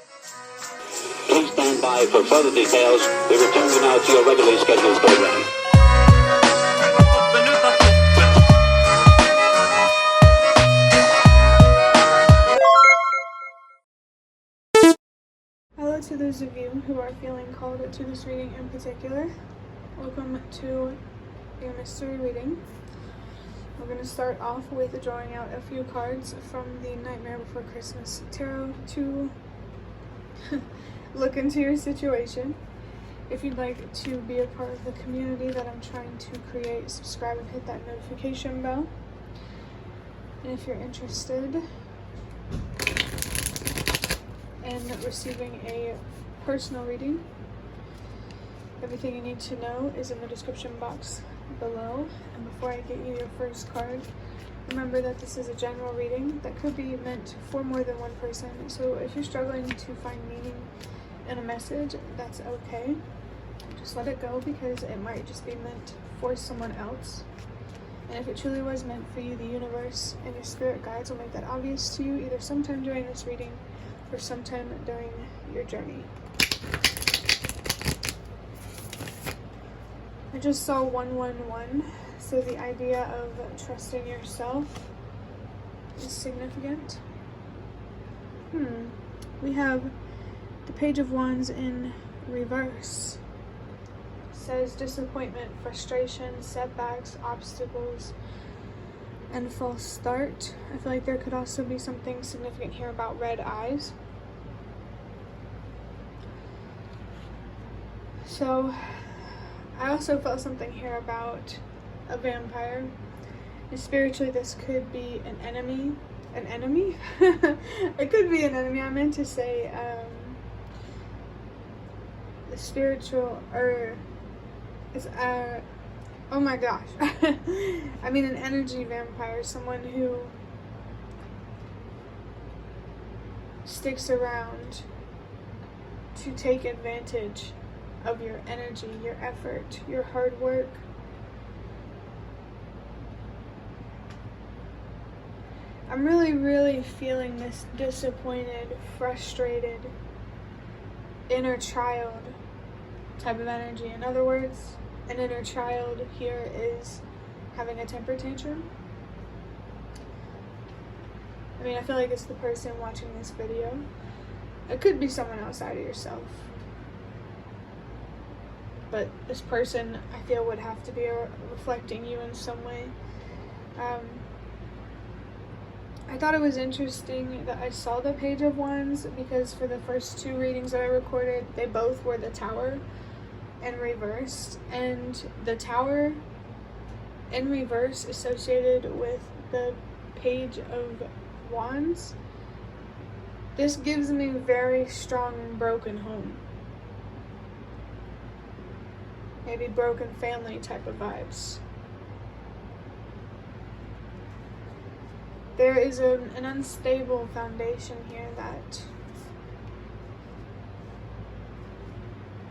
Please stand by for further details. We return you now to your regularly scheduled program. Hello to those of you who are feeling called to this reading in particular. Welcome to your mystery reading. We're going to start off with drawing out a few cards from the Nightmare Before Christmas Tarot to look into your situation. If you'd like to be a part of the community that I'm trying to create, subscribe and hit that notification bell. And if you're interested in receiving a personal reading, everything you need to know is in the description box below. And before I get you your first card, remember that this is a general reading that could be meant for more than one person. So if you're struggling to find meaning in a message, that's okay. Just let it go, because it might just be meant for someone else. And if it truly was meant for you, the universe and your spirit guides will make that obvious to you either sometime during this reading or sometime during your journey. I just saw 111, so the idea of trusting yourself is significant. We have the Page of Wands in reverse. It says disappointment, frustration, setbacks, obstacles, and false start. I feel like there could also be something significant here about red eyes. So I also felt something here about a vampire. And spiritually, this could be an enemy. An enemy? It could be an enemy. I meant to say the spiritual, or it's oh my gosh. I mean an energy vampire, someone who sticks around to take advantage of your energy, your effort, your hard work. I'm really feeling this disappointed, frustrated, inner child type of energy. In other words, an inner child here is having a temper tantrum. I mean, I feel like it's the person watching this video. It could be someone outside of yourself. But this person, I feel, would have to be reflecting you in some way. I thought it was interesting that I saw the Page of Wands, because for the first two readings that I recorded, they both were the Tower in reverse. And the Tower in reverse associated with the Page of Wands, this gives me very strong broken home. Maybe broken family type of vibes. There is an unstable foundation here that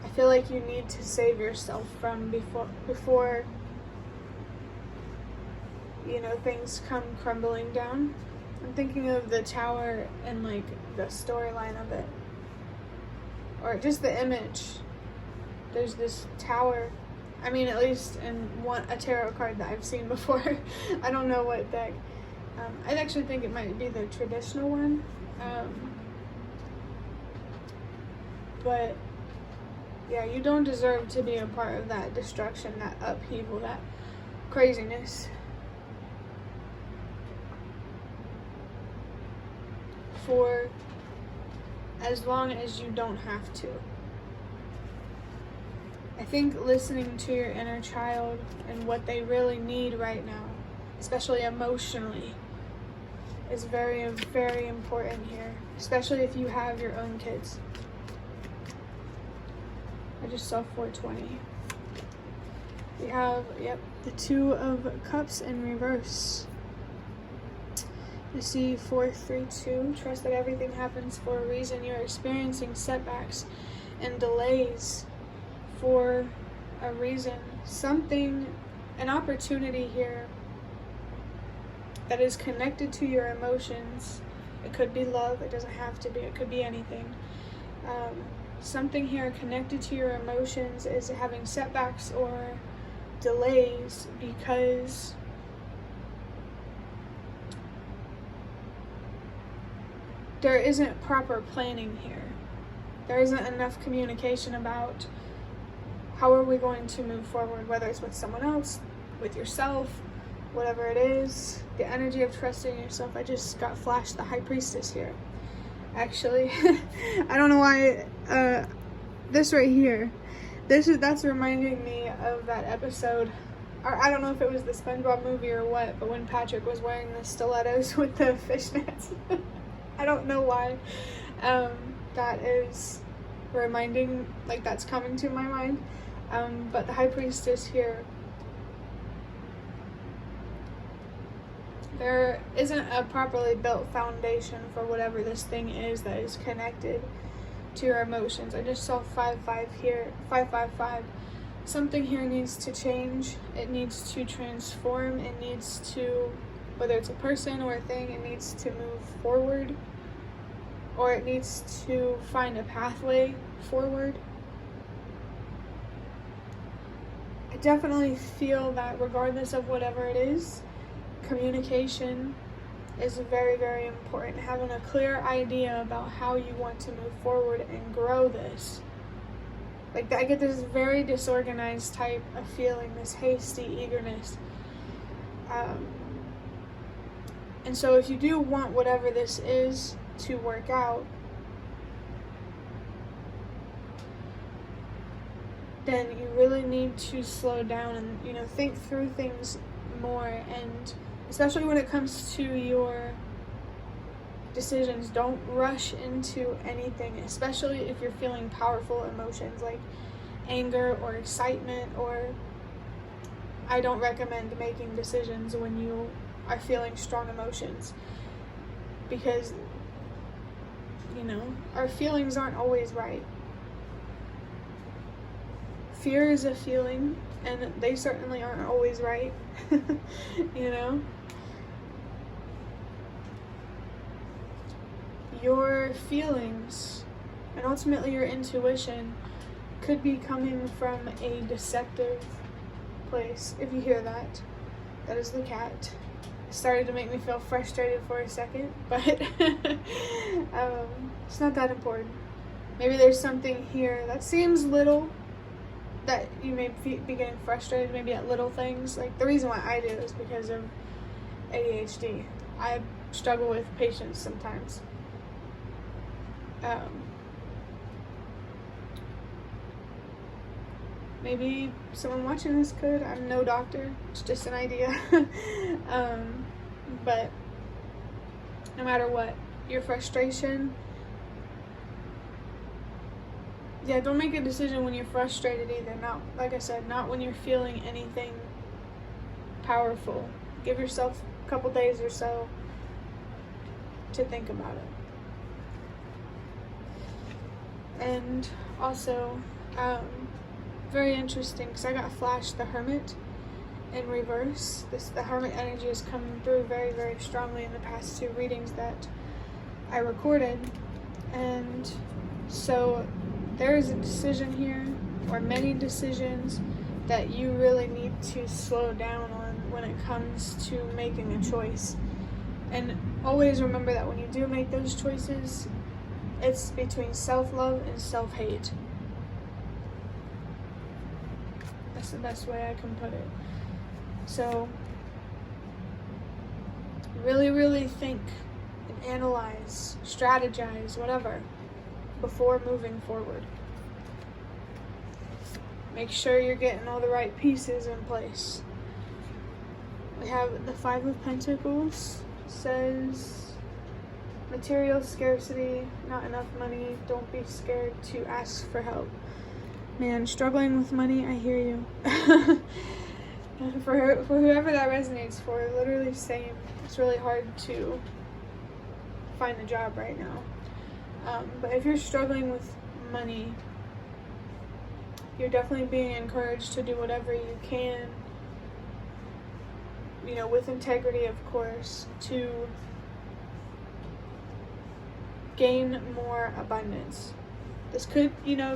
I feel like you need to save yourself from before you know, things come crumbling down. I'm thinking of the Tower and like the storyline of it, or just the image. There's this tower. I mean, at least in a tarot card that I've seen before. I don't know what deck. I actually think it might be the traditional one. But yeah, you don't deserve to be a part of that destruction, that upheaval, that craziness. For as long as you don't have to. I think listening to your inner child and what they really need right now, especially emotionally, is very, very important here, especially if you have your own kids. I just saw 420. We have, the Two of Cups in reverse. You see 432. Trust that everything happens for a reason. You're experiencing setbacks and delays for a reason. Something, an opportunity here that is connected to your emotions. It could be love, it doesn't have to be, it could be anything. Something here connected to your emotions is having setbacks or delays because there isn't proper planning here. There isn't enough communication about how are we going to move forward, whether it's with someone else, with yourself, whatever it is. The energy of trusting yourself. I just got flashed the High Priestess here. Actually, I don't know why, this right here, that's reminding me of that episode, or I don't know if it was the SpongeBob movie or what, but when Patrick was wearing the stilettos with the fishnets. I don't know why, that is reminding, like, that's coming to my mind, but the High Priestess here, there isn't a properly built foundation for whatever this thing is that is connected to your emotions. I just saw 5-5 here, 555. Something here needs to change. It needs to transform. It needs to, whether it's a person or a thing, it needs to move forward, or it needs to find a pathway forward. I definitely feel that regardless of whatever it is, communication is very, very important. Having a clear idea about how you want to move forward and grow this. Like, I get this very disorganized type of feeling, this hasty eagerness. And so if you do want whatever this is to work out, then you really need to slow down and, you know, think through things more. And especially when it comes to your decisions, don't rush into anything, especially if you're feeling powerful emotions like anger or excitement, or I don't recommend making decisions when you are feeling strong emotions, because, you know, our feelings aren't always right. Fear is a feeling, and they certainly aren't always right. You know? Your feelings, and ultimately your intuition, could be coming from a deceptive place. If you hear that, that is the cat. It started to make me feel frustrated for a second, but it's not that important. Maybe there's something here that seems little, that you may be getting frustrated maybe at little things. Like, the reason why I do is because of ADHD. I struggle with patience sometimes. Maybe someone watching this could. I'm no doctor. It's just an idea. But no matter what, your frustration, yeah, don't make a decision when you're frustrated either. Not, like I said, not when you're feeling anything powerful. Give yourself a couple days or so to think about it. And also, very interesting, because I got flashed the Hermit in reverse. The Hermit energy is coming through very, very strongly in the past 2 readings that I recorded. And so there is a decision here, or many decisions, that you really need to slow down on when it comes to making a choice. And always remember that when you do make those choices, it's between self-love and self-hate. That's the best way I can put it. So, really, really think and analyze, strategize, whatever, before moving forward. Make sure you're getting all the right pieces in place. We have the 5 of Pentacles. Says material scarcity, not enough money, don't be scared to ask for help. Man, struggling with money, I hear you. For whoever that resonates for, literally same. It's really hard to find a job right now. But if you're struggling with money, you're definitely being encouraged to do whatever you can, you know, with integrity, of course, to gain more abundance. This could,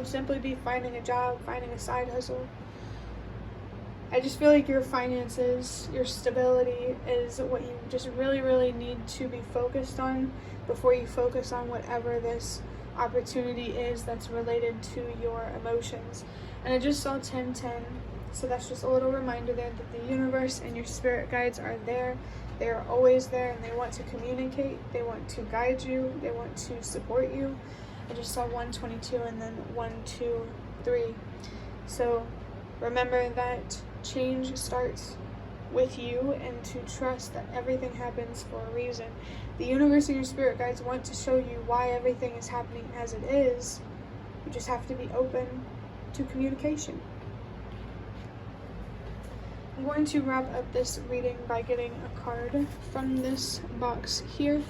simply be finding a job, finding a side hustle. I just feel like your finances, your stability is what you just really, really need to be focused on before you focus on whatever this opportunity is that's related to your emotions. And I just saw 1010, so that's just a little reminder there that the universe and your spirit guides are there. They are always there, and they want to communicate, they want to guide you, they want to support you. I just saw 122 and then 123. So remember that change starts with you, and to trust that everything happens for a reason. The universe and your spirit guides want to show you why everything is happening as it is. You just have to be open to communication. I'm going to wrap up this reading by getting a card from this box here.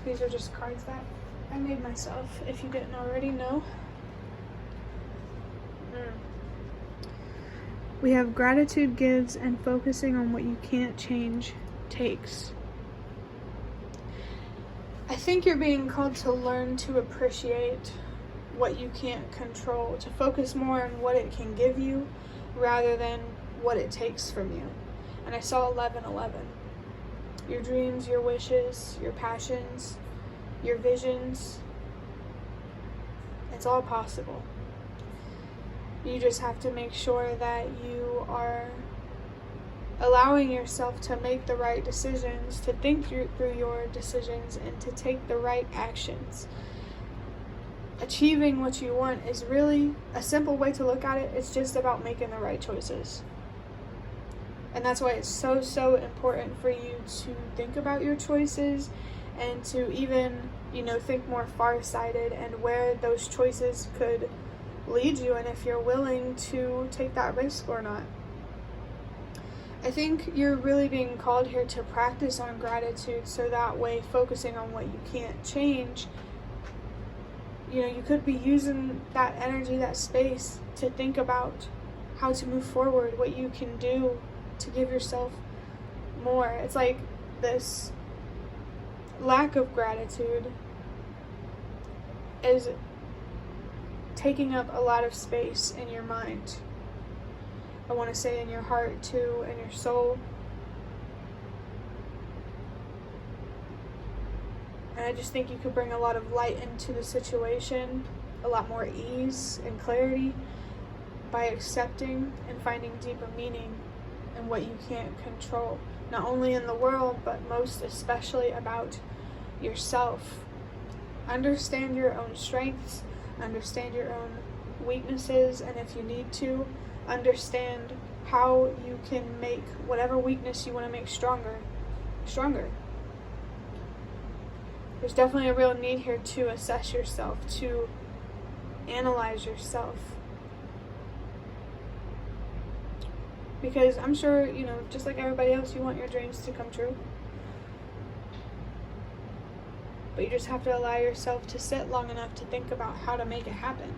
These are just cards that I made myself, if you didn't already know. We have gratitude gives, and focusing on what you can't change takes. I think you're being called to learn to appreciate what you can't control, to focus more on what it can give you rather than what it takes from you. And I saw 1111. Your dreams, your wishes, your passions, your visions, it's all possible. You just have to make sure that you are allowing yourself to make the right decisions, to think through your decisions, and to take the right actions. Achieving what you want is really a simple way to look at it. It's just about making the right choices. And that's why it's so, so important for you to think about your choices and to even, think more far-sighted and where those choices could lead you, and if you're willing to take that risk or not. I think you're really being called here to practice on gratitude, so that way, focusing on what you can't change, you could be using that energy, that space, to think about how to move forward, what you can do to give yourself more. It's like this lack of gratitude is taking up a lot of space in your mind. I want to say in your heart too, in your soul. And I just think you could bring a lot of light into the situation, a lot more ease and clarity by accepting and finding deeper meaning in what you can't control. Not only in the world, but most especially about yourself. Understand your own strengths, understand your own weaknesses, and if you need to, understand how you can make whatever weakness you want to make stronger. There's definitely a real need here to assess yourself, to analyze yourself. Because I'm sure, just like everybody else, you want your dreams to come true. But you just have to allow yourself to sit long enough to think about how to make it happen.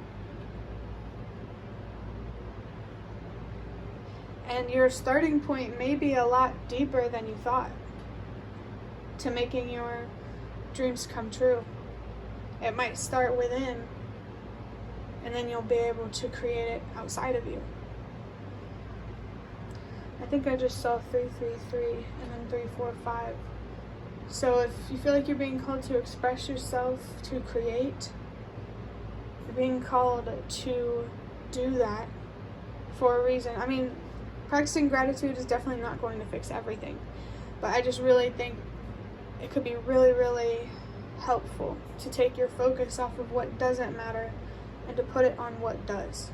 And your starting point may be a lot deeper than you thought to making your dreams come true. It might start within, and then you'll be able to create it outside of you. I think I just saw 333 and then 345. So if you feel like you're being called to express yourself, to create, you're being called to do that for a reason. I mean, practicing gratitude is definitely not going to fix everything, but I just really think it could be really, really helpful to take your focus off of what doesn't matter and to put it on what does.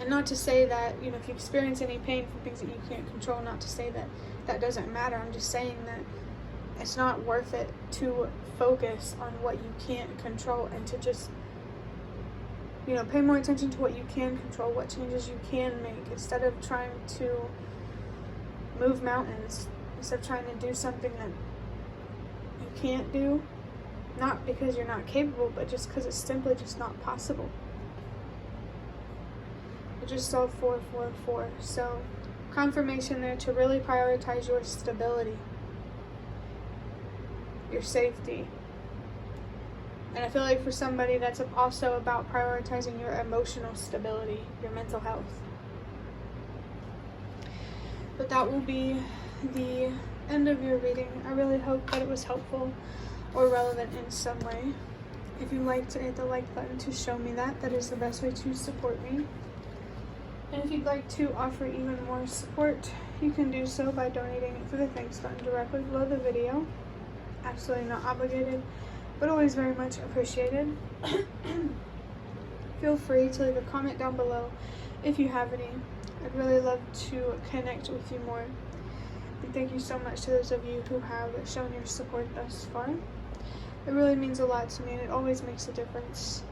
And not to say that, if you experience any pain from things that you can't control, not to say that that doesn't matter. I'm just saying that it's not worth it to focus on what you can't control and to just, pay more attention to what you can control, what changes you can make, instead of trying to move mountains, instead of trying to do something that you can't do, not because you're not capable, but just because it's simply just not possible. I just saw 444, so confirmation there to really prioritize your stability, your safety, And I feel like for somebody, that's also about prioritizing your emotional stability, your mental health. But that will be the end of your reading. I really hope that it was helpful or relevant in some way. If you'd like to hit the like button to show me that, that is the best way to support me. And if you'd like to offer even more support, you can do so by donating it through the thanks button directly below the video. Absolutely not obligated, but always very much appreciated. Feel free to leave a comment down below if you have any. I'd really love to connect with you more. And thank you so much to those of you who have shown your support thus far. It really means a lot to me, and it always makes a difference.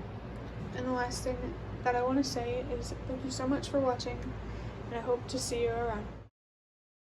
And the last thing that I want to say is thank you so much for watching, and I hope to see you around.